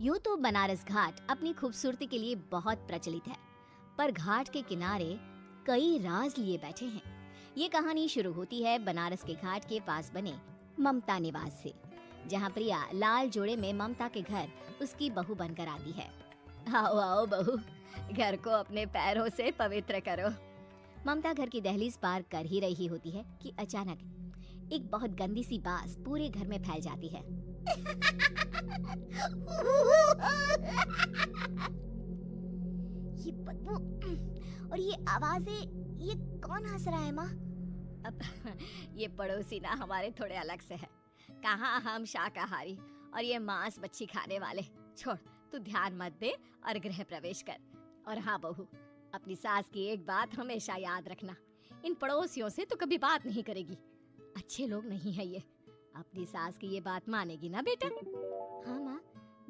यूं तो बनारस घाट अपनी खूबसूरती के लिए बहुत प्रचलित है, पर घाट के किनारे कई राज लिए बैठे हैं। ये कहानी शुरू होती है बनारस के घाट के पास बने ममता निवास से, जहाँ प्रिया लाल जोड़े में ममता के घर उसकी बहू बनकर आती है। आओ आओ बहू, घर को अपने पैरों से पवित्र करो। ममता घर की दहलीज पार कर ही रही होती है कि अचानक एक बहुत गंदी सी बास पूरे घर में फैल जाती है। ये बदबू और ये आवाजें, ये कौन हंस रहा है माँ? अब ये पड़ोसी ना हमारे थोड़े अलग से है। कहाँ हम शाकाहारी और ये मांस मच्छी खाने वाले। छोड़, तू ध्यान मत दे और गृह प्रवेश कर। और हाँ बहू, अपनी सास की एक बात हमेशा याद रखना, इन पड़ोसियों से तो कभी बात नहीं करेगी। अच्छे लोग नहीं है ये। अपनी सास की ये बात मानेगी ना बेटा? हाँ माँ,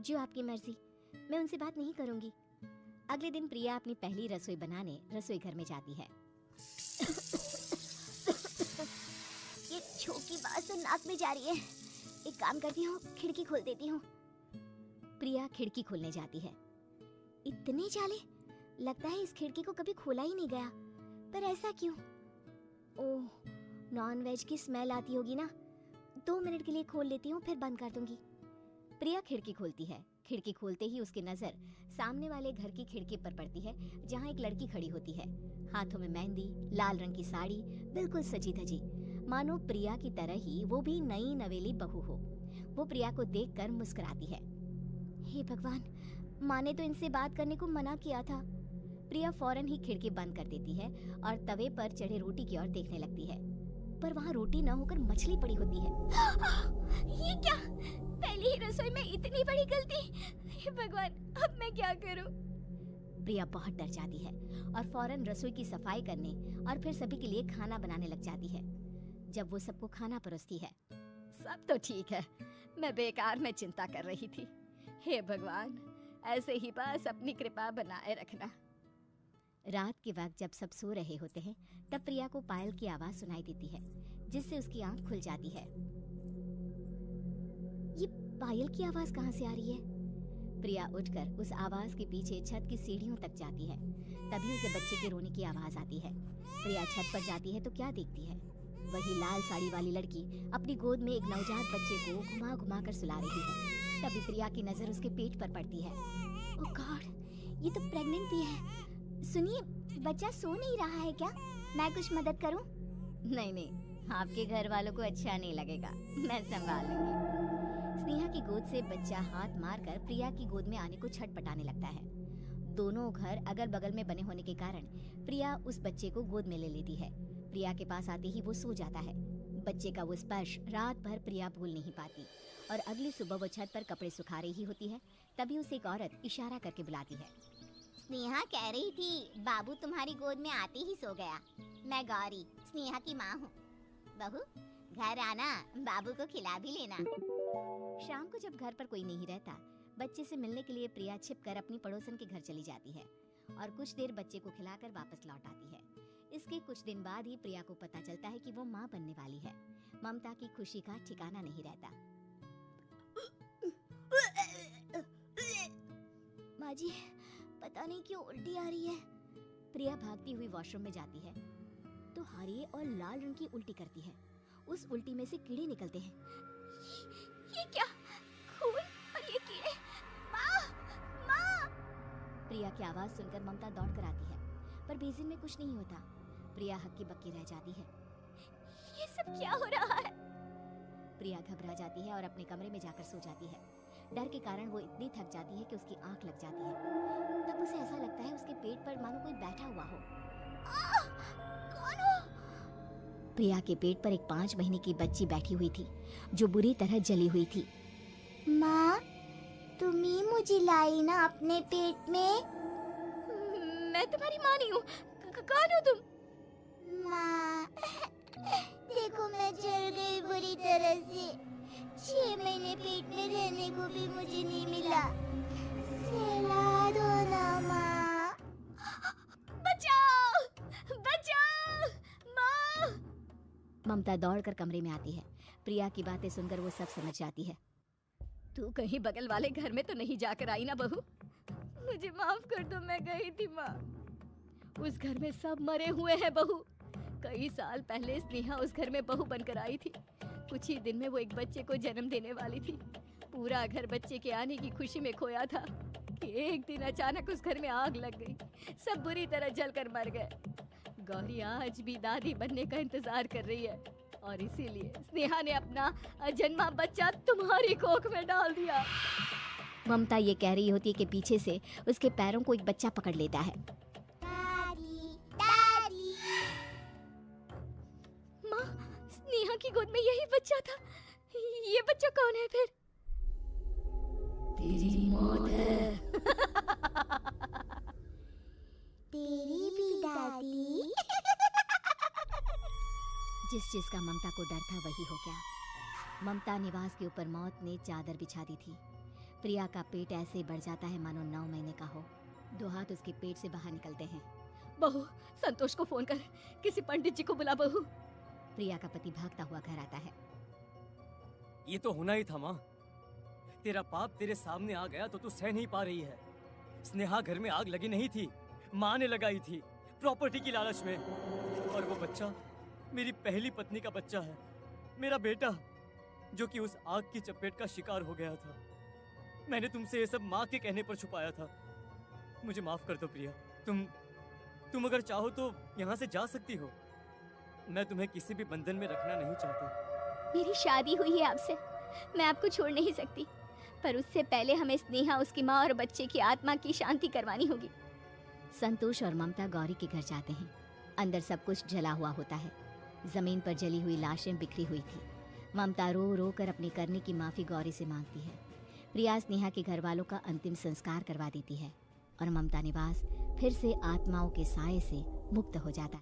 जो आपकी मर्जी, मैं उनसे बात नहीं करूंगी। अगले दिन प्रिया अपनी पहली रसोई बनाने रसोई घर में जाती है। ये छोकी बात तो नाक में जा रही है। एक काम करती हूँ, खिड़की खोल देती हूँ। प्रिया खिड़की खोलने जाती है। इतने जाले, लगता है इस खिड़की को कभी खोला ही नहीं गया। पर ऐसा क्यों? ओह, नॉन वेज की स्मेल आती होगी ना। 2 मिनट के लिए खोल लेती हूँ, फिर बंद कर दूंगी। प्रिया खिड़की खोलती है। खिड़की खोलते ही उसकी नजर सामने वाले घर की खिड़की पर पड़ती है, जहाँ एक लड़की खड़ी होती है। हाथों में मेहंदी, लाल रंग की साड़ी, बिल्कुल सजी धजी, मानो प्रिया की तरह ही वो भी नई नवेली बहू हो। वो प्रिया को देखकर मुस्कुराती है। हे भगवान, माँ ने तो इनसे बात करने को मना किया था। प्रिया फौरन ही खिड़की बंद कर देती है और तवे पर चढ़े रोटी की ओर देखने लगती है, पर वहाँ रोटी न होकर मछली पड़ी होती है। ये क्या? पहली ही रसोई में इतनी बड़ी गलती! हे भगवान, अब मैं क्या करूं? प्रिया बहुत डर जाती है और फौरन रसोई की सफाई करने और फिर सभी के लिए खाना बनाने लग जाती है। जब वो सबको खाना परोसती है, सब तो ठीक है, मैं बेकार में चिंता कर रही थी। हे भगवान, ऐसे ही बस अपनी कृपा बनाए रखना। रात के वक्त जब सब सो रहे होते हैं, तब प्रिया को पायल की आवाज सुनाई देती है, जिससे उसकी आंख खुल जाती है। ये पायल की आवाज कहाँ से आ रही है? प्रिया उठकर उस आवाज के पीछे छत की सीढ़ियों तक जाती है। तभी उसे बच्चे के रोने की आवाज आती है। प्रिया छत पर जाती है तो क्या देखती है? वही लाल साड़ी वाली लड़की अपनी गोद में एक नवजात बच्चे को घुमा घुमा कर सुला रही है। तभी प्रिया की नजर उसके पेट पर पड़ती है। ओह गॉड, ये तो प्रेग्नेंट भी है। सुनिए, बच्चा सो नहीं रहा है क्या? मैं कुछ मदद करूं? नहीं नहीं, आपके घर वालों को अच्छा नहीं लगेगा, मैं संभाल लूंगी। स्नेहा की गोद से बच्चा हाथ मारकर प्रिया की गोद में आने को छटपटाने लगता है। दोनों घर अगल बगल में बने होने के कारण प्रिया उस बच्चे को गोद में ले लेती है। प्रिया के पास आते ही वो सो जाता है। बच्चे का वो स्पर्श रात भर प्रिया भूल नहीं पाती और अगली सुबह वो छत पर कपड़े सुखा रही होती है। तभी उसे एक औरत इशारा करके बुलाती है। स्नेहा कह रही थी बाबू तुम्हारी गोद में आते ही सो गया। मैं गौरी, स्नेहा की माँ हूँ। बहू, घर आना, बाबू को खिला भी लेना। शाम को जब घर पर कोई नहीं रहता, बच्चे से मिलने के लिए प्रिया छिपकर अपनी पड़ोसन के घर चली जाती है और कुछ देर बच्चे को खिलाकर वापस लौट आती है। इसके कुछ दिन बाद ही प्रिया को पता चलता है कि वो माँ बनने वाली है। ममता की खुशी का ठिकाना नहीं रहता। माँ जी, पता नहीं क्यों उल्टी आ रही है। प्रिया भागती हुई वॉशरूम में जाती है तो हरे और लाल रंग की उल्टी करती है। उस उल्टी में से कीड़े निकलते हैं। ये क्या? खून और ये कीड़े! माँ! माँ! प्रिया की आवाज सुनकर ममता दौड़ कर आती है, पर बेसिन में कुछ नहीं होता। प्रिया हक्की बक्की रह जाती है। ये सब क्या हो रहा है? प्रिया घबरा जाती है और अपने कमरे में जाकर सो जाती है। डर के कारण वो इतनी थक जाती है कि उसकी आंख लग जाती है। तब उसे ऐसा लगता है उसके पेट पर मानो कोई बैठा हुआ हो। कौन हो? प्रिया के पेट पर एक 5 महीने की बच्ची बैठी हुई थी, जो बुरी तरह जली हुई थी। माँ, तुम ही मुझे लाई ना अपने पेट में? मैं तुम्हारी माँ नहीं हूँ। कौन हो तुम? माँ, देखो मैं जल गई बुरी तरह से। 6 महीने पेट में रहने को भी मुझे नहीं मिला। सहला दो ना माँ। बचाओ! बचाओ! माँ! ममता दौड़कर कमरे में आती है। प्रिया की बातें सुनकर वो सब समझ जाती है। तू कहीं बगल वाले घर में तो नहीं जाकर आई ना बहू? मुझे माफ कर दो, मैं गई थी माँ। उस घर में सब मरे हुए हैं बहू। कई साल पहले स्नेहा उस घर में बहू बनकर आई थी। कुछ ही दिन में वो एक बच्चे को जन्म देने वाली थी। पूरा घर बच्चे के आने की खुशी में खोया था कि एक दिन अचानक उस घर में आग लग गई। सब बुरी तरह जलकर मर गए। गौरी आज भी दादी बनने का इंतजार कर रही है और इसीलिए स्नेहा ने अपना अजन्मा बच्चा तुम्हारी कोख में डाल दिया। ममता ये कह रही होती है कि पीछे से उसके पैरों को एक बच्चा पकड़ लेता है। दादी, दादी। माँ, स्नेहा की गोद में यही बच्चा था। ये बच्चा कौन है फिर? तेरी मौत है। तेरी भी दादी। जिस चीज का ममता को डर था वही हो गया। ममता निवास के ऊपर मौत ने चादर बिछा दी थी। प्रिया का पेट ऐसे बढ़ जाता है मानो 9 महीने का हो। 2 हाथ उसके पेट से बाहर निकलते हैं। बहू, संतोष को फोन कर, किसी पंडित जी को बुला बहू। प्रिया का पति भागता हुआ घर आता है। ये तो होना ही था माँ। तेरा पाप तेरे सामने आ गया तो तू सह नहीं पा रही है। स्नेहा घर में आग लगी नहीं थी, माँ ने लगाई थी प्रॉपर्टी की लालच में। और वो बच्चा मेरी पहली पत्नी का बच्चा है, मेरा बेटा, जो कि उस आग की चपेट का शिकार हो गया था। मैंने तुमसे ये सब माँ के कहने पर छुपाया था। मुझे माफ कर दो प्रिया। तुम अगर चाहो तो यहाँ से जा सकती हो। मैं तुम्हें किसी भी बंधन में रखना नहीं चाहता। मेरी शादी हुई है आपसे, मैं आपको छोड़ नहीं सकती, पर उससे पहले हमें स्नेहा, उसकी माँ और बच्चे की आत्मा की शांति करवानी होगी। संतोष और ममता गौरी के घर जाते हैं। अंदर सब कुछ जला हुआ होता है। जमीन पर जली हुई लाशें बिखरी हुई थी। ममता रो रो कर अपने करने की माफी गौरी से मांगती है। प्रिया स्नेहा के घर वालों का अंतिम संस्कार करवा देती है और ममता निवास फिर से आत्माओं के साए से मुक्त हो जाता है।